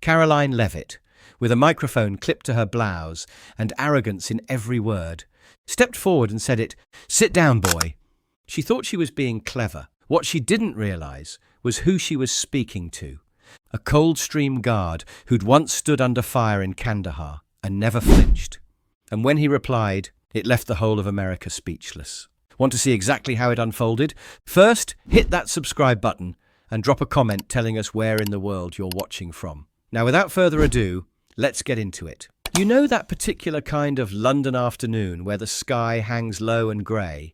Karoline Leavitt, with a microphone clipped to her blouse and arrogance in every word, stepped forward and said it, "Sit down, boy." She thought she was being clever. What she didn't realise was who she was speaking to. A Coldstream Guard who'd once stood under fire in Kandahar and never flinched. And when he replied, it left the whole of America speechless. Want to see exactly how it unfolded? First, hit that subscribe button and drop a comment telling us where in the world you're watching from. Now, without further ado, let's get into it. You know that particular kind of London afternoon where the sky hangs low and grey,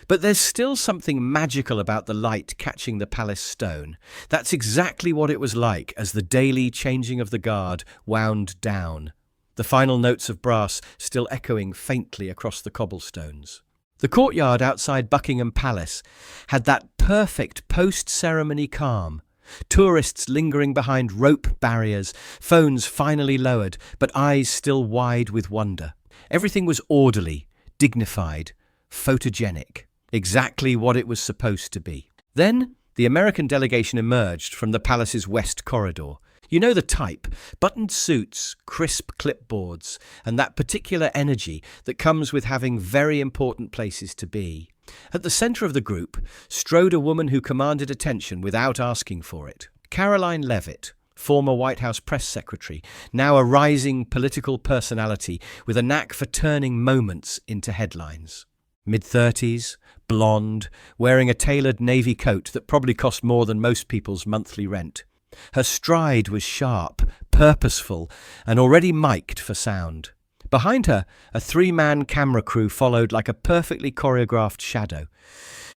but there's still something magical about the light catching the palace stone. That's exactly what it was like as the daily changing of the guard wound down, the final notes of brass still echoing faintly across the cobblestones. The courtyard outside Buckingham Palace had that perfect post-ceremony calm. Tourists lingering behind rope barriers, phones finally lowered, but eyes still wide with wonder. Everything was orderly, dignified, photogenic. Exactly what it was supposed to be. Then, the American delegation emerged from the palace's west corridor. You know the type, buttoned suits, crisp clipboards, and that particular energy that comes with having very important places to be. At the centre of the group strode a woman who commanded attention without asking for it. Karoline Leavitt, former White House press secretary, now a rising political personality with a knack for turning moments into headlines. Mid-30s, blonde, wearing a tailored navy coat that probably cost more than most people's monthly rent. Her stride was sharp, purposeful, and already mic'd for sound. Behind her, a three-man camera crew followed like a perfectly choreographed shadow.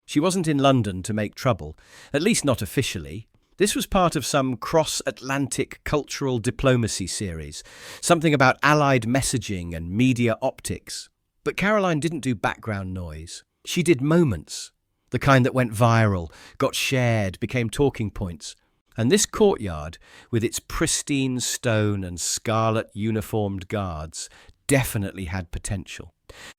She wasn't in London to make trouble, at least not officially. This was part of some cross-Atlantic cultural diplomacy series, something about allied messaging and media optics. But Karoline didn't do background noise. She did moments, the kind that went viral, got shared, became talking points. And this courtyard, with its pristine stone and scarlet uniformed guards, definitely had potential.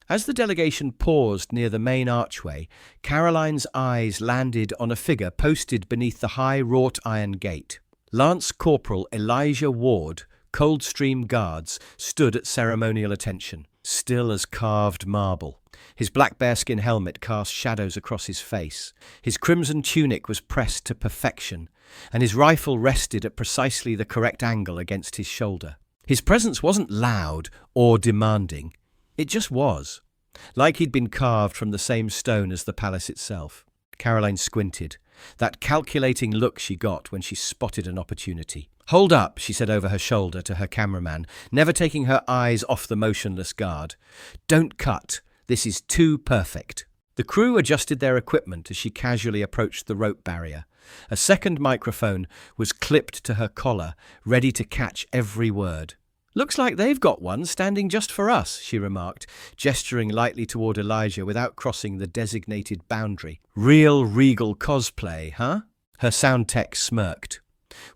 As the delegation paused near the main archway, Karoline's eyes landed on a figure posted beneath the high wrought iron gate. Lance Corporal Elijah Ward, Coldstream Guards, stood at ceremonial attention, still as carved marble. His black bearskin helmet cast shadows across his face. His crimson tunic was pressed to perfection, and his rifle rested at precisely the correct angle against his shoulder. His presence wasn't loud or demanding. It just was, like he'd been carved from the same stone as the palace itself. Karoline squinted, that calculating look she got when she spotted an opportunity. "Hold up," she said over her shoulder to her cameraman, never taking her eyes off the motionless guard. "Don't cut. This is too perfect." The crew adjusted their equipment as she casually approached the rope barrier. A second microphone was clipped to her collar, ready to catch every word. "Looks like they've got one standing just for us," she remarked, gesturing lightly toward Elijah without crossing the designated boundary. "Real regal cosplay, huh?" Her sound tech smirked.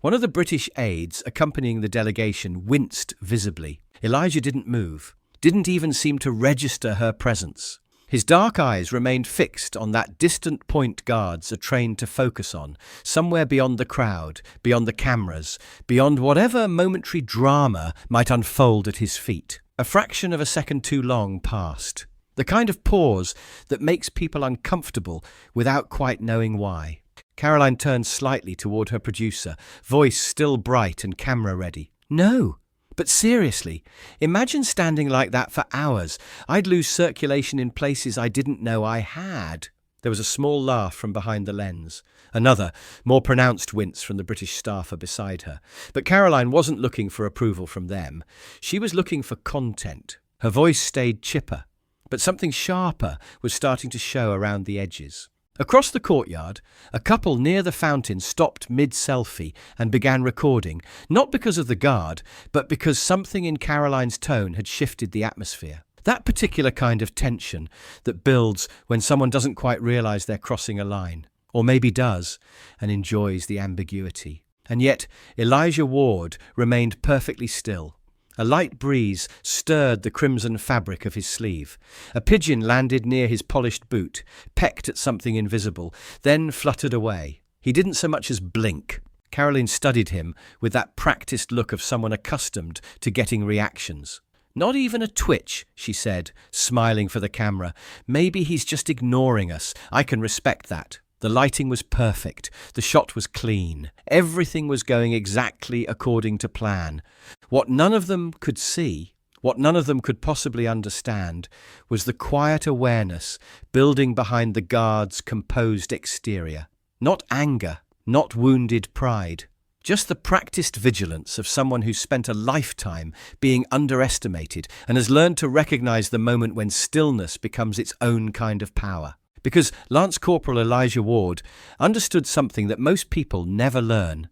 One of the British aides accompanying the delegation winced visibly. Elijah didn't move, didn't even seem to register her presence. His dark eyes remained fixed on that distant point guards are trained to focus on, somewhere beyond the crowd, beyond the cameras, beyond whatever momentary drama might unfold at his feet. A fraction of a second too long passed. The kind of pause that makes people uncomfortable without quite knowing why. Karoline turned slightly toward her producer, voice still bright and camera ready. "No. But seriously, imagine standing like that for hours. I'd lose circulation in places I didn't know I had." There was a small laugh from behind the lens. Another, more pronounced wince from the British staffer beside her. But Karoline wasn't looking for approval from them. She was looking for content. Her voice stayed chipper, but something sharper was starting to show around the edges. Across the courtyard, a couple near the fountain stopped mid-selfie and began recording, not because of the guard, but because something in Karoline's tone had shifted the atmosphere. That particular kind of tension that builds when someone doesn't quite realise they're crossing a line, or maybe does, and enjoys the ambiguity. And yet, Elijah Ward remained perfectly still. A light breeze stirred the crimson fabric of his sleeve. A pigeon landed near his polished boot, pecked at something invisible, then fluttered away. He didn't so much as blink. Karoline studied him with that practiced look of someone accustomed to getting reactions. "Not even a twitch," she said, smiling for the camera. "Maybe he's just ignoring us. I can respect that." The lighting was perfect. The shot was clean. Everything was going exactly according to plan. What none of them could see, what none of them could possibly understand, was the quiet awareness building behind the guard's composed exterior. Not anger, not wounded pride. Just the practiced vigilance of someone who's spent a lifetime being underestimated and has learned to recognize the moment when stillness becomes its own kind of power. Because Lance Corporal Elijah Ward understood something that most people never learn.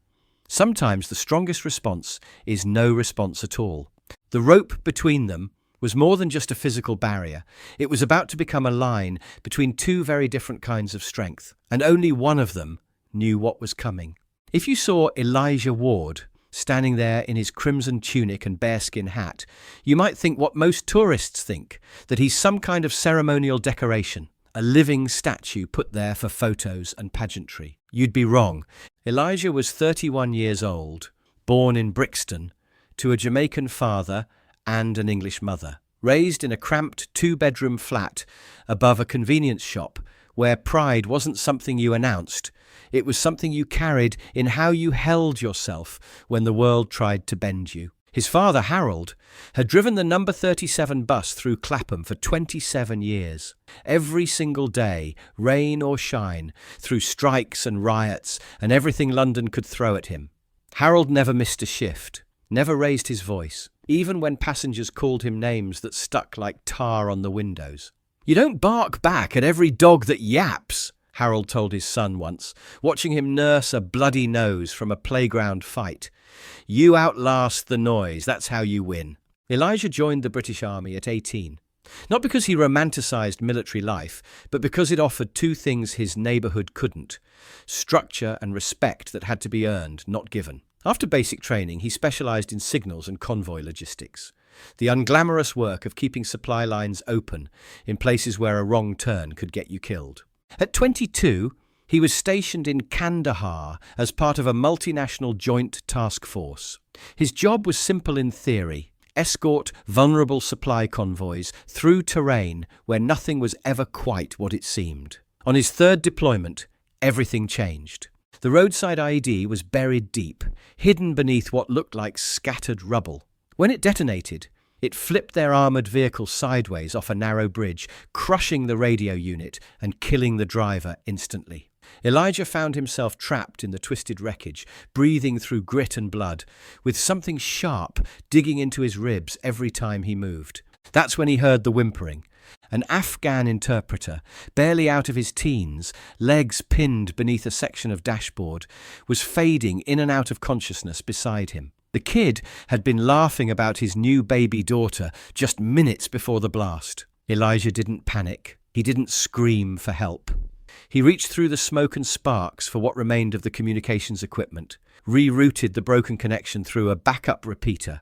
Sometimes the strongest response is no response at all. The rope between them was more than just a physical barrier. It was about to become a line between two very different kinds of strength, and only one of them knew what was coming. If you saw Elijah Ward standing there in his crimson tunic and bearskin hat, you might think what most tourists think, that he's some kind of ceremonial decoration, a living statue put there for photos and pageantry. You'd be wrong. Elijah was 31 years old, born in Brixton, to a Jamaican father and an English mother, raised in a cramped two-bedroom flat above a convenience shop where pride wasn't something you announced. It was something you carried in how you held yourself when the world tried to bend you. His father, Harold, had driven the number 37 bus through Clapham for 27 years. Every single day, rain or shine, through strikes and riots and everything London could throw at him. Harold never missed a shift, never raised his voice, even when passengers called him names that stuck like tar on the windows. "You don't bark back at every dog that yaps," Harold told his son once, watching him nurse a bloody nose from a playground fight. "You outlast the noise, that's how you win." Elijah joined the British Army at 18. Not because he romanticised military life, but because it offered two things his neighbourhood couldn't: structure and respect that had to be earned, not given. After basic training, he specialised in signals and convoy logistics, the unglamorous work of keeping supply lines open in places where a wrong turn could get you killed. At 22, he was stationed in Kandahar as part of a multinational joint task force. His job was simple in theory: escort vulnerable supply convoys through terrain where nothing was ever quite what it seemed. On his third deployment, everything changed. The roadside IED was buried deep, hidden beneath what looked like scattered rubble. When it detonated, it flipped their armoured vehicle sideways off a narrow bridge, crushing the radio unit and killing the driver instantly. Elijah found himself trapped in the twisted wreckage, breathing through grit and blood, with something sharp digging into his ribs every time he moved. That's when he heard the whimpering. An Afghan interpreter, barely out of his teens, legs pinned beneath a section of dashboard, was fading in and out of consciousness beside him. The kid had been laughing about his new baby daughter just minutes before the blast. Elijah didn't panic. He didn't scream for help. He reached through the smoke and sparks for what remained of the communications equipment, rerouted the broken connection through a backup repeater,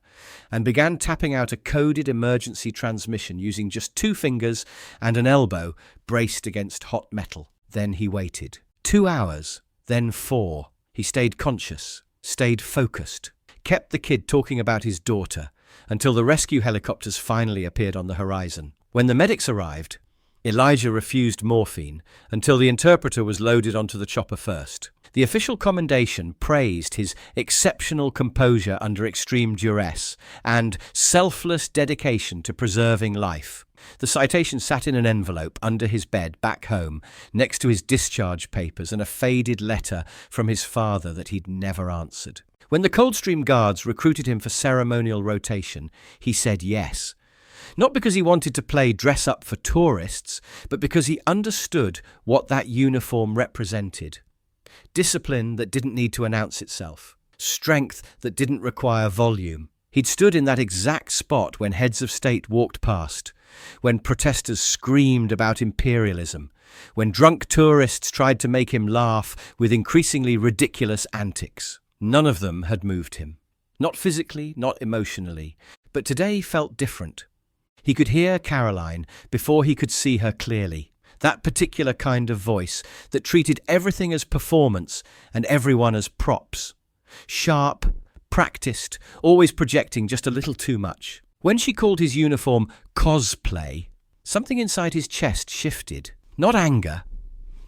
and began tapping out a coded emergency transmission using just 2 fingers and an elbow braced against hot metal. Then he waited. 2 hours, then 4. He stayed conscious, stayed focused, kept the kid talking about his daughter until the rescue helicopters finally appeared on the horizon. When the medics arrived, Elijah refused morphine until the interpreter was loaded onto the chopper first. The official commendation praised his exceptional composure under extreme duress and selfless dedication to preserving life. The citation sat in an envelope under his bed back home, next to his discharge papers and a faded letter from his father that he'd never answered. When the Coldstream Guards recruited him for ceremonial rotation, he said yes. Not because he wanted to play dress-up for tourists, but because he understood what that uniform represented. Discipline that didn't need to announce itself. Strength that didn't require volume. He'd stood in that exact spot when heads of state walked past, when protesters screamed about imperialism, when drunk tourists tried to make him laugh with increasingly ridiculous antics. None of them had moved him. Not physically, not emotionally, but today felt different. He could hear Karoline before he could see her clearly. That particular kind of voice that treated everything as performance and everyone as props. Sharp, practiced, always projecting just a little too much. When she called his uniform cosplay, something inside his chest shifted. Not anger,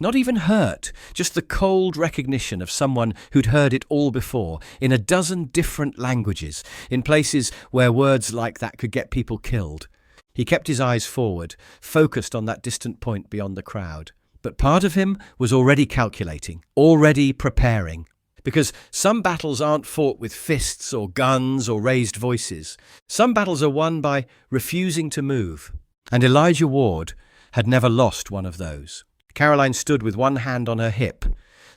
not even hurt, just the cold recognition of someone who'd heard it all before, in a dozen different languages, in places where words like that could get people killed. He kept his eyes forward, focused on that distant point beyond the crowd. But part of him was already calculating, already preparing. Because some battles aren't fought with fists or guns or raised voices. Some battles are won by refusing to move. And Elijah Ward had never lost one of those. Karoline stood with one hand on her hip,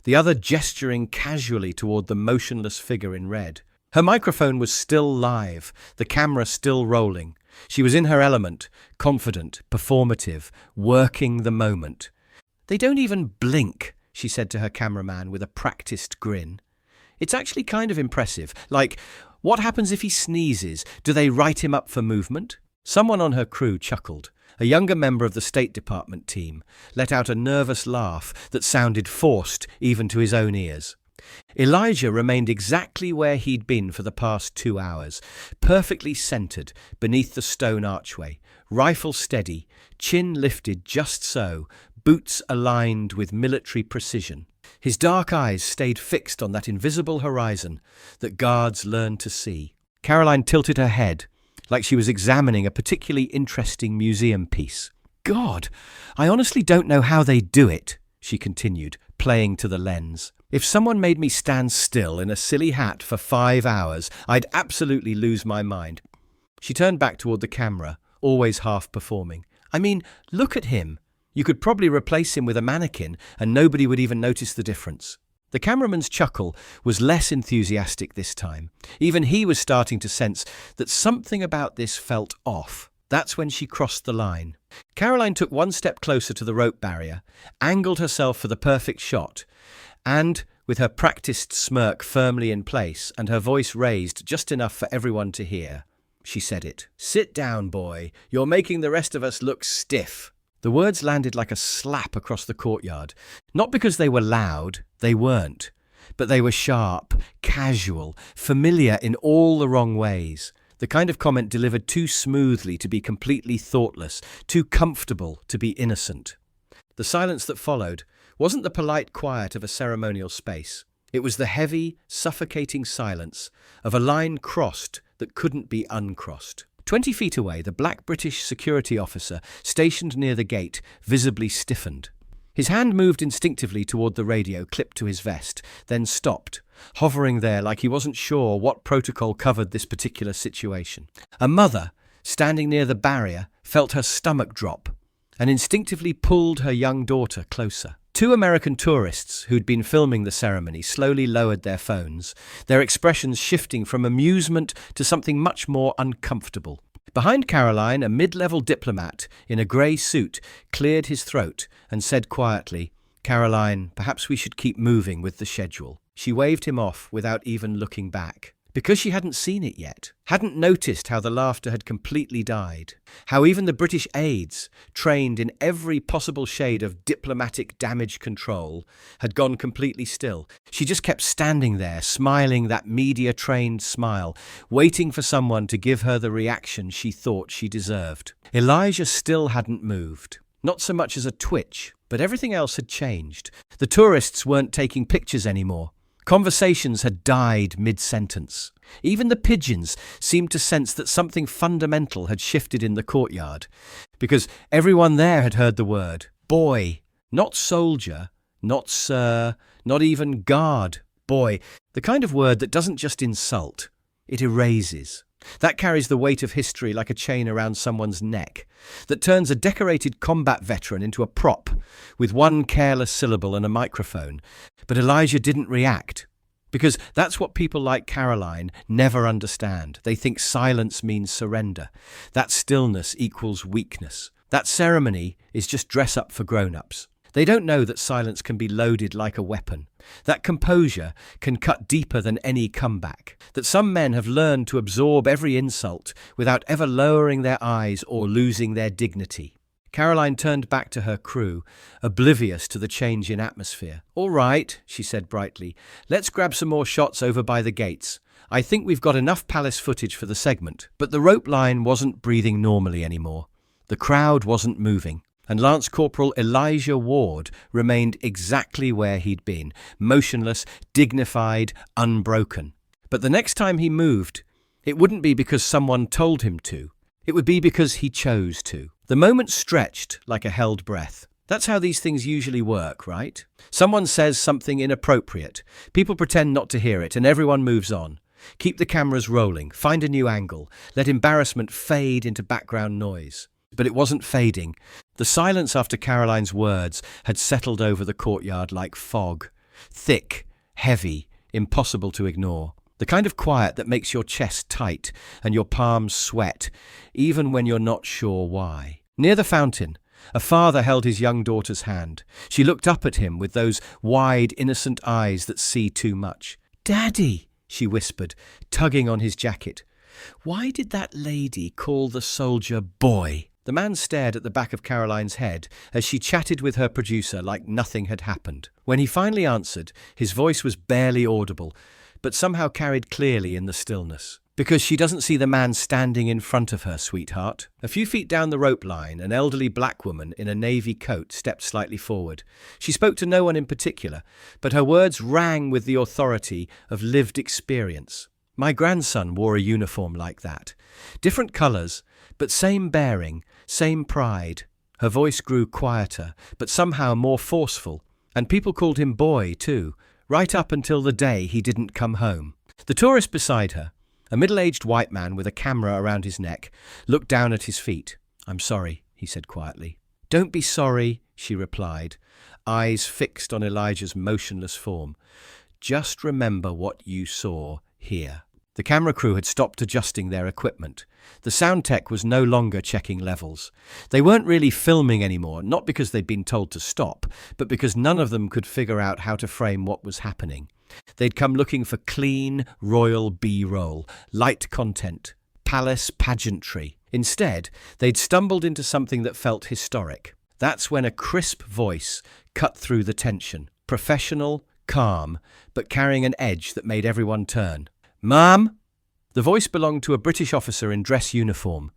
the other gesturing casually toward the motionless figure in red. Her microphone was still live, the camera still rolling. She was in her element, confident, performative, working the moment. "They don't even blink," she said to her cameraman with a practiced grin. "It's actually kind of impressive. Like, what happens if he sneezes? Do they write him up for movement?" Someone on her crew chuckled. A younger member of the State Department team let out a nervous laugh that sounded forced even to his own ears. Elijah remained exactly where he'd been for the past 2 hours, perfectly centered beneath the stone archway, rifle steady, chin lifted just so, boots aligned with military precision. His dark eyes stayed fixed on that invisible horizon that guards learn to see. Karoline tilted her head, like she was examining a particularly interesting museum piece. "God, I honestly don't know how they do it," she continued, playing to the lens. "If someone made me stand still in a silly hat for 5 hours, I'd absolutely lose my mind." She turned back toward the camera, always half performing. "I mean, look at him. You could probably replace him with a mannequin and nobody would even notice the difference." The cameraman's chuckle was less enthusiastic this time. Even he was starting to sense that something about this felt off. That's when she crossed the line. Karoline took one step closer to the rope barrier, angled herself for the perfect shot, and, with her practiced smirk firmly in place and her voice raised just enough for everyone to hear, she said it. "Sit down, boy. You're making the rest of us look stiff." The words landed like a slap across the courtyard. Not because they were loud, they weren't. But they were sharp, casual, familiar in all the wrong ways. The kind of comment delivered too smoothly to be completely thoughtless, too comfortable to be innocent. The silence that followed wasn't the polite quiet of a ceremonial space. It was the heavy, suffocating silence of a line crossed that couldn't be uncrossed. 20 feet away, the black British security officer stationed near the gate visibly stiffened. His hand moved instinctively toward the radio clipped to his vest, then stopped, hovering there like he wasn't sure what protocol covered this particular situation. A mother, standing near the barrier, felt her stomach drop and instinctively pulled her young daughter closer. 2 American tourists who'd been filming the ceremony slowly lowered their phones, their expressions shifting from amusement to something much more uncomfortable. Behind Karoline, a mid-level diplomat in a grey suit cleared his throat and said quietly, "Karoline, perhaps we should keep moving with the schedule." She waved him off without even looking back. Because she hadn't seen it yet, hadn't noticed how the laughter had completely died, how even the British aides, trained in every possible shade of diplomatic damage control, had gone completely still. She just kept standing there, smiling that media-trained smile, waiting for someone to give her the reaction she thought she deserved. Elijah still hadn't moved, not so much as a twitch, but everything else had changed. The tourists weren't taking pictures anymore. Conversations had died mid-sentence. Even the pigeons seemed to sense that something fundamental had shifted in the courtyard, because everyone there had heard the word boy, not soldier, not sir, not even guard. Boy, the kind of word that doesn't just insult, it erases. That carries the weight of history like a chain around someone's neck, that turns a decorated combat veteran into a prop with one careless syllable and a microphone. But Elijah didn't react, because that's what people like Karoline never understand. They think silence means surrender, that stillness equals weakness. That ceremony is just dress up for grown-ups. They don't know that silence can be loaded like a weapon, that composure can cut deeper than any comeback, that some men have learned to absorb every insult without ever lowering their eyes or losing their dignity. Karoline turned back to her crew, oblivious to the change in atmosphere. "All right," she said brightly. "Let's grab some more shots over by the gates. I think we've got enough palace footage for the segment." But the rope line wasn't breathing normally anymore. The crowd wasn't moving. And Lance Corporal Elijah Ward remained exactly where he'd been, motionless, dignified, unbroken. But the next time he moved, it wouldn't be because someone told him to. It would be because he chose to. The moment stretched like a held breath. That's how these things usually work, right? Someone says something inappropriate. People pretend not to hear it, and everyone moves on. Keep the cameras rolling, find a new angle, let embarrassment fade into background noise. But it wasn't fading. The silence after Karoline's words had settled over the courtyard like fog. Thick, heavy, impossible to ignore. The kind of quiet that makes your chest tight and your palms sweat, even when you're not sure why. Near the fountain, a father held his young daughter's hand. She looked up at him with those wide, innocent eyes that see too much. "Daddy," she whispered, tugging on his jacket. "Why did that lady call the soldier boy?" The man stared at the back of Karoline's head as she chatted with her producer like nothing had happened. When he finally answered, his voice was barely audible, but somehow carried clearly in the stillness. "Because she doesn't see the man standing in front of her, sweetheart." A few feet down the rope line, an elderly black woman in a navy coat stepped slightly forward. She spoke to no one in particular, but her words rang with the authority of lived experience. "My grandson wore a uniform like that. Different colours, but same bearing, same pride." Her voice grew quieter, but somehow more forceful. "And people called him boy, too, right up until the day he didn't come home." The tourist beside her, a middle-aged white man with a camera around his neck, looked down at his feet. "I'm sorry," he said quietly. "Don't be sorry," she replied, eyes fixed on Elijah's motionless form. "Just remember what you saw here." The camera crew had stopped adjusting their equipment. The sound tech was no longer checking levels. They weren't really filming anymore, not because they'd been told to stop, but because none of them could figure out how to frame what was happening. They'd come looking for clean, royal B-roll, light content, palace pageantry. Instead, they'd stumbled into something that felt historic. That's when a crisp voice cut through the tension. Professional, calm, but carrying an edge that made everyone turn. "Ma'am?" The voice belonged to a British officer in dress uniform.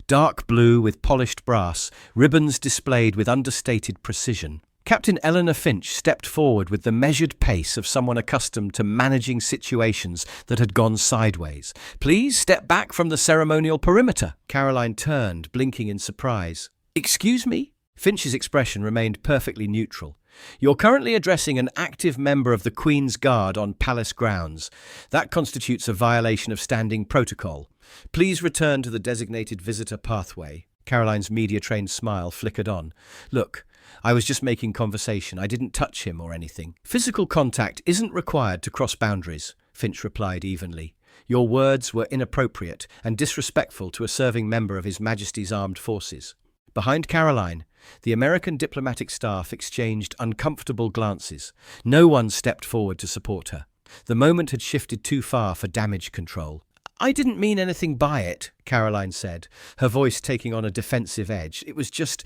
Dark blue with polished brass, ribbons displayed with understated precision. Captain Eleanor Finch stepped forward with the measured pace of someone accustomed to managing situations that had gone sideways. "Please step back from the ceremonial perimeter." Karoline turned, blinking in surprise. "Excuse me?" Finch's expression remained perfectly neutral. "You're currently addressing an active member of the Queen's Guard on palace grounds. That constitutes a violation of standing protocol. Please return to the designated visitor pathway." Karoline's media-trained smile flickered on. "Look, I was just making conversation. I didn't touch him or anything." "Physical contact isn't required to cross boundaries," Finch replied evenly. "Your words were inappropriate and disrespectful to a serving member of His Majesty's Armed Forces." Behind Karoline, the American diplomatic staff exchanged uncomfortable glances. No one stepped forward to support her. The moment had shifted too far for damage control. "I didn't mean anything by it," Karoline said, her voice taking on a defensive edge. "It was just,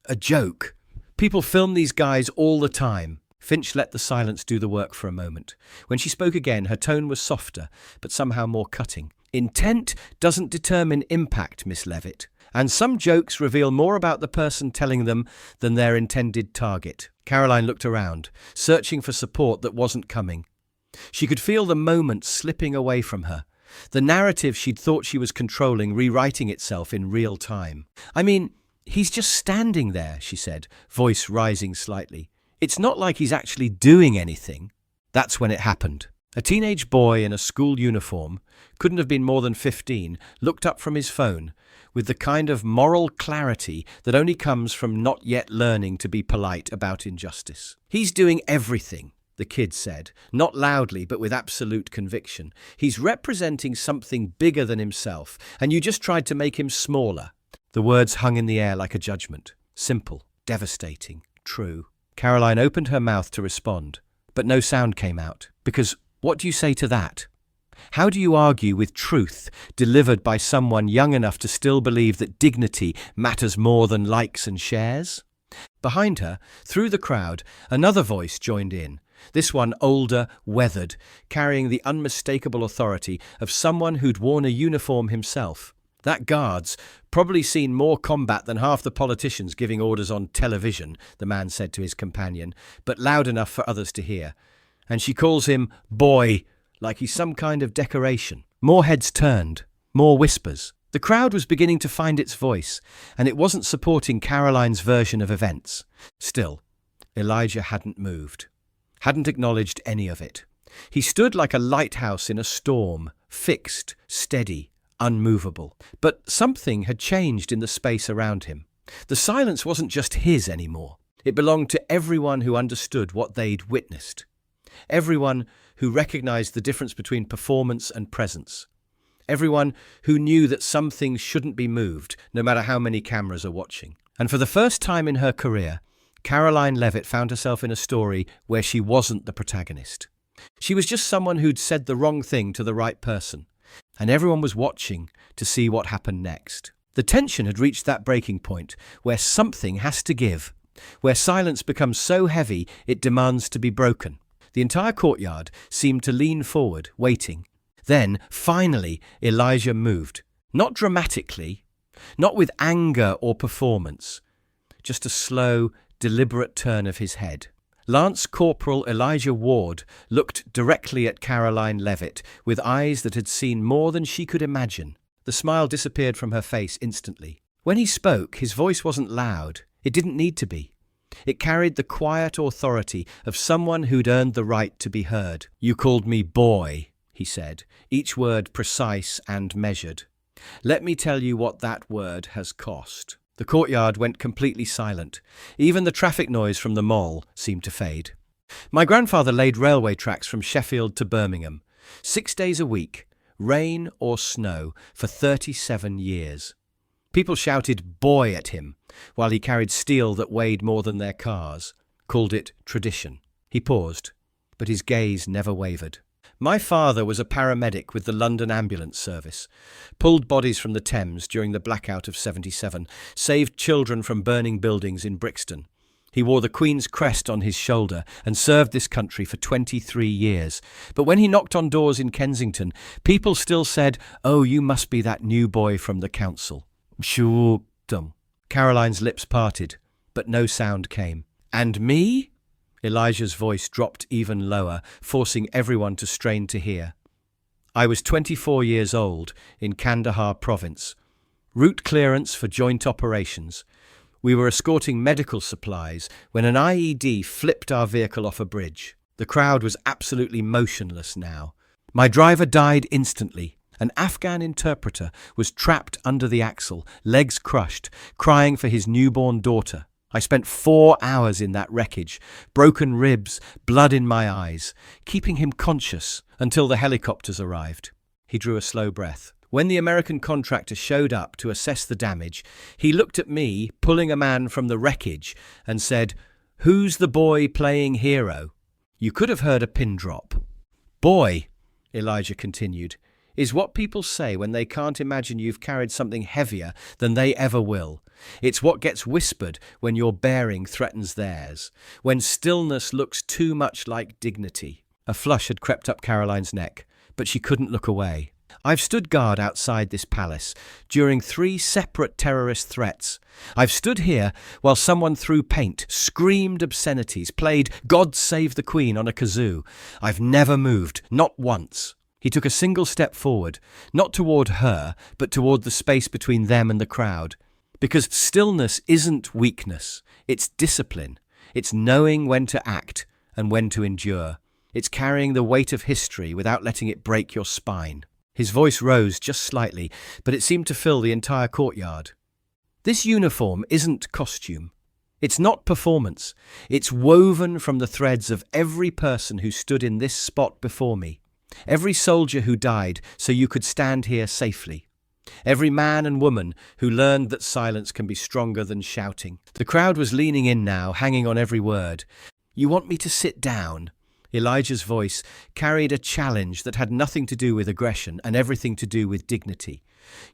a joke. People film these guys all the time." Finch let the silence do the work for a moment. When she spoke again, her tone was softer, but somehow more cutting. "Intent doesn't determine impact, Miss Leavitt. And some jokes reveal more about the person telling them than their intended target." Karoline looked around, searching for support that wasn't coming. She could feel the moment slipping away from her, the narrative she'd thought she was controlling rewriting itself in real time. "I mean, he's just standing there," she said, voice rising slightly. "It's not like he's actually doing anything." That's when it happened. A teenage boy in a school uniform, couldn't have been more than 15, looked up from his phone with the kind of moral clarity that only comes from not yet learning to be polite about injustice. "He's doing everything," the kid said, not loudly but with absolute conviction. "He's representing something bigger than himself, and you just tried to make him smaller." The words hung in the air like a judgment. Simple, devastating, true. Karoline opened her mouth to respond, but no sound came out. "Because what do you say to that?" How do you argue with truth delivered by someone young enough to still believe that dignity matters more than likes and shares? Behind her, through the crowd, another voice joined in, this one older, weathered, carrying the unmistakable authority of someone who'd worn a uniform himself. That guard's probably seen more combat than half the politicians giving orders on television, the man said to his companion, but loud enough for others to hear. And she calls him boy, like he's some kind of decoration. More heads turned, more whispers. The crowd was beginning to find its voice, and it wasn't supporting Karoline's version of events. Still, Elijah hadn't moved, hadn't acknowledged any of it. He stood like a lighthouse in a storm, fixed, steady, unmovable. But something had changed in the space around him. The silence wasn't just his anymore. It belonged to everyone who understood what they'd witnessed. Everyone who recognized the difference between performance and presence. Everyone who knew that some things shouldn't be moved, no matter how many cameras are watching. And for the first time in her career, Karoline Leavitt found herself in a story where she wasn't the protagonist. She was just someone who'd said the wrong thing to the right person, and everyone was watching to see what happened next. The tension had reached that breaking point where something has to give, where silence becomes so heavy it demands to be broken. The entire courtyard seemed to lean forward, waiting. Then, finally, Elijah moved. Not dramatically, not with anger or performance, just a slow, deliberate turn of his head. Lance Corporal Elijah Ward looked directly at Karoline Leavitt with eyes that had seen more than she could imagine. The smile disappeared from her face instantly. When he spoke, his voice wasn't loud. It didn't need to be. It carried the quiet authority of someone who'd earned the right to be heard. "You called me boy," he said, each word precise and measured. "Let me tell you what that word has cost." The courtyard went completely silent. Even the traffic noise from the mall seemed to fade. My grandfather laid railway tracks from Sheffield to Birmingham, 6 days a week, rain or snow, for 37 years. People shouted boy at him while he carried steel that weighed more than their cars, called it tradition. He paused, but his gaze never wavered. My father was a paramedic with the London Ambulance Service, pulled bodies from the Thames during the blackout of '77, saved children from burning buildings in Brixton. He wore the Queen's crest on his shoulder and served this country for 23 years. But when he knocked on doors in Kensington, people still said, "Oh, you must be that new boy from the council." Sure. Karoline's lips parted, but no sound came. "And me?" Elijah's voice dropped even lower, forcing everyone to strain to hear. "I was 24 years old in Kandahar province. Route clearance for joint operations. We were escorting medical supplies when an IED flipped our vehicle off a bridge. The crowd was absolutely motionless now. My driver died instantly. An Afghan interpreter was trapped under the axle, legs crushed, crying for his newborn daughter. I spent 4 hours in that wreckage, broken ribs, blood in my eyes, keeping him conscious until the helicopters arrived." He drew a slow breath. When the American contractor showed up to assess the damage, he looked at me, pulling a man from the wreckage, and said, "Who's the boy playing hero?" You could have heard a pin drop. "Boy," Elijah continued, "is what people say when they can't imagine you've carried something heavier than they ever will. It's what gets whispered when your bearing threatens theirs, when stillness looks too much like dignity." A flush had crept up Karoline's neck, but she couldn't look away. "I've stood guard outside this palace during 3 separate terrorist threats. I've stood here while someone threw paint, screamed obscenities, played God Save the Queen on a kazoo. I've never moved, not once." He took a single step forward, not toward her, but toward the space between them and the crowd. Because stillness isn't weakness, it's discipline. It's knowing when to act and when to endure. It's carrying the weight of history without letting it break your spine. His voice rose just slightly, but it seemed to fill the entire courtyard. "This uniform isn't costume. It's not performance. It's woven from the threads of every person who stood in this spot before me. Every soldier who died so you could stand here safely. Every man and woman who learned that silence can be stronger than shouting." The crowd was leaning in now, hanging on every word. "You want me to sit down?" Elijah's voice carried a challenge that had nothing to do with aggression and everything to do with dignity.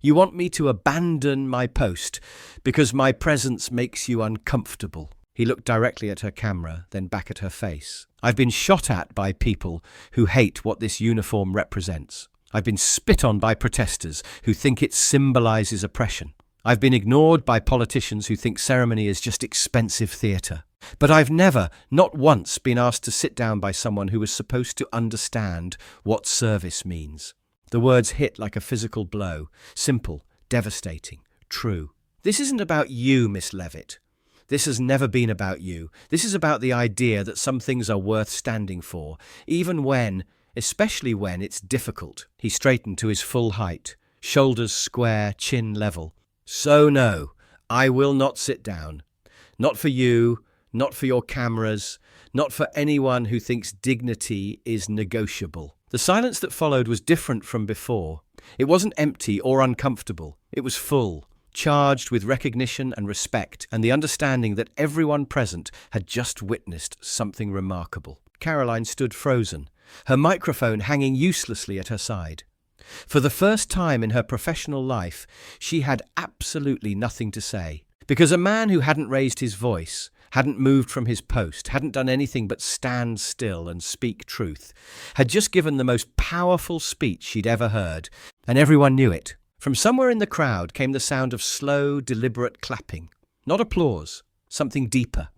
You want me to abandon my post because my presence makes you uncomfortable. He looked directly at her camera, then back at her face. I've been shot at by people who hate what this uniform represents. I've been spit on by protesters who think it symbolizes oppression. I've been ignored by politicians who think ceremony is just expensive theatre. But I've never, not once, been asked to sit down by someone who was supposed to understand what service means. The words hit like a physical blow. Simple, devastating, true. This isn't about you, Miss Leavitt. This has never been about you. This is about the idea that some things are worth standing for, even when, especially when it's difficult. He straightened to his full height, shoulders square, chin level. So no, I will not sit down. Not for you, not for your cameras, not for anyone who thinks dignity is negotiable. The silence that followed was different from before. It wasn't empty or uncomfortable. It was full, charged with recognition and respect and the understanding that everyone present had just witnessed something remarkable. Karoline stood frozen, her microphone hanging uselessly at her side. For the first time in her professional life, she had absolutely nothing to say. Because a man who hadn't raised his voice, hadn't moved from his post, hadn't done anything but stand still and speak truth, had just given the most powerful speech she'd ever heard, and everyone knew it. From somewhere in the crowd came the sound of slow, deliberate clapping. Not applause, something deeper.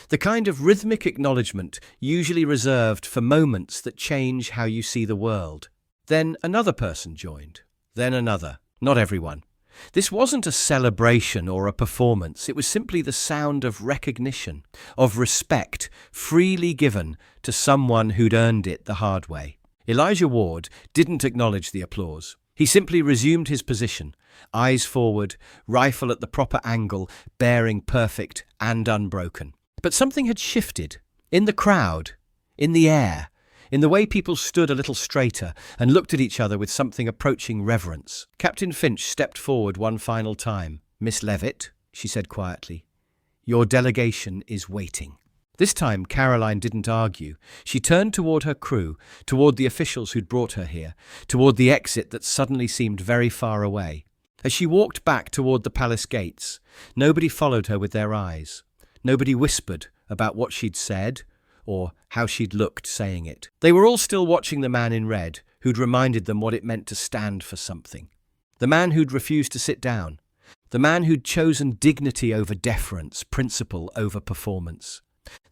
The kind of rhythmic acknowledgement usually reserved for moments that change how you see the world. Then another person joined. Then another. Not everyone. This wasn't a celebration or a performance. It was simply the sound of recognition, of respect, freely given to someone who'd earned it the hard way. Elijah Ward didn't acknowledge the applause. He simply resumed his position, eyes forward, rifle at the proper angle, bearing perfect and unbroken. But something had shifted. In the crowd, in the air, in the way people stood a little straighter and looked at each other with something approaching reverence. Captain Finch stepped forward one final time. "Miss Leavitt," she said quietly, "your delegation is waiting." This time, Karoline didn't argue. She turned toward her crew, toward the officials who'd brought her here, toward the exit that suddenly seemed very far away. As she walked back toward the palace gates, nobody followed her with their eyes. Nobody whispered about what she'd said or how she'd looked saying it. They were all still watching the man in red, who'd reminded them what it meant to stand for something. The man who'd refused to sit down. The man who'd chosen dignity over deference, principle over performance.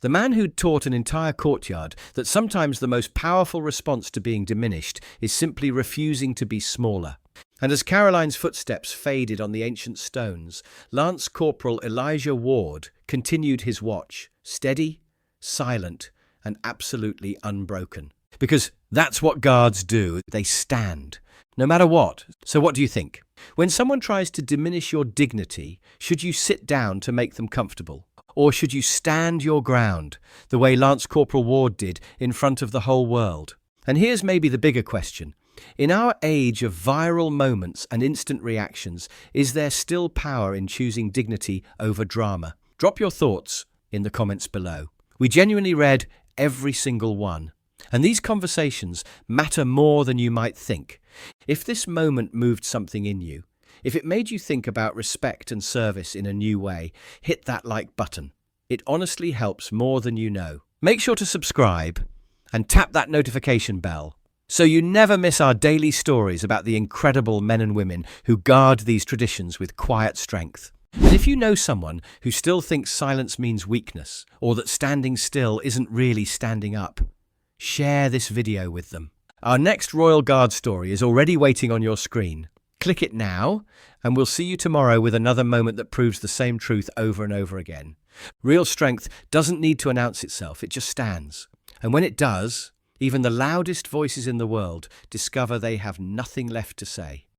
The man who'd taught an entire courtyard that sometimes the most powerful response to being diminished is simply refusing to be smaller. And as Karoline's footsteps faded on the ancient stones, Lance Corporal Elijah Ward continued his watch, steady, silent, and absolutely unbroken. Because that's what guards do. They stand, no matter what. So what do you think? When someone tries to diminish your dignity, should you sit down to make them comfortable? Or should you stand your ground, the way Lance Corporal Ward did in front of the whole world? And here's maybe the bigger question. In our age of viral moments and instant reactions, is there still power in choosing dignity over drama? Drop your thoughts in the comments below. We genuinely read every single one. And these conversations matter more than you might think. If this moment moved something in you, if it made you think about respect and service in a new way, hit that like button. It honestly helps more than you know. Make sure to subscribe and tap that notification bell so you never miss our daily stories about the incredible men and women who guard these traditions with quiet strength. And if you know someone who still thinks silence means weakness, or that standing still isn't really standing up, share this video with them. Our next Royal Guard story is already waiting on your screen. Click it now, and we'll see you tomorrow with another moment that proves the same truth over and over again. Real strength doesn't need to announce itself, it just stands. And when it does, even the loudest voices in the world discover they have nothing left to say.